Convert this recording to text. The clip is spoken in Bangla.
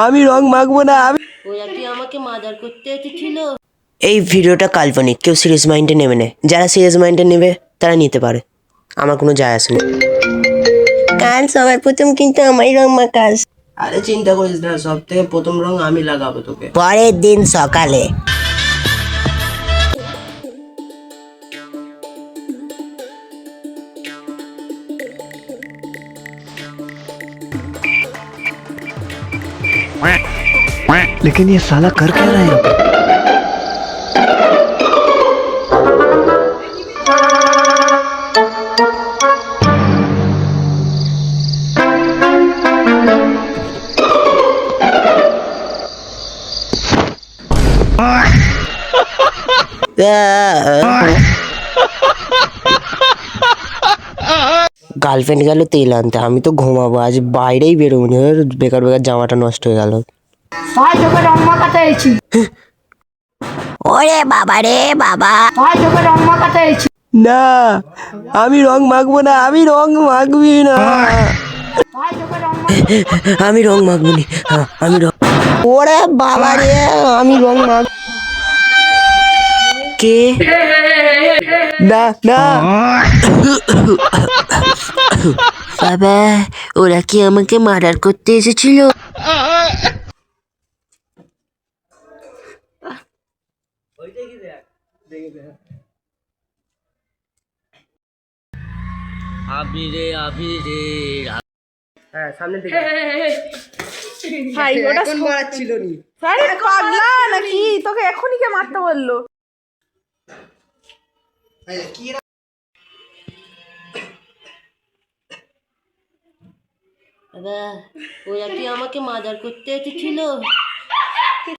আমি রং মাখবো না। ওরা কি আমাকে মার্ডার করতে এসেছিল? এই ভিডিওটা কাল্পনিক, কেউ সিরিয়াস মাইন্ডে নেবে না। যারা সিরিয়াস মাইন্ডে নেবে তারা নিতে পারে, আমার কোনো যায় আসে না। কাল সবার প্রথম কিন্তু আমারই রং মাখাস। আরে চিন্তা করিস না, সব থেকে প্রথম রং আমি লাগাবো তোকে। পরের দিন সকালে लेकिन ये साला कर क्या रहा है यहाँ पे? গার্লফ্রেন্ড গেল তেল আনতে, আমি তো ঘুমাবো, আজ বাইরেই বেরোবো না। বেকার বেকার জামাটা নষ্ট হয়ে গেল। ভাই তোকে রং মাখাতে এসেছি। ওরে বাবা রে বাবা, ভাই তোকে রং মাখাতে এসেছি। না আমি রং মাখবো না। আমি রং মাখবি না। ভাই তোকে রং আমি রং মাখবো না। আমি রং, ওরে বাবা রে, আমি রং মাখ কে না না। বাবা, ওরা কি আমাকে মার্ডার করতে এসেছিল? হ্যাঁ, সামনে দিকে ভাই ওটা মারাচ্ছিল নি। আরে পাগলা নাকি, তোকে এখনই কে মারতে বললো? বাবা, ওরা কি আমাকে মার্ডার করতে এসেছিল?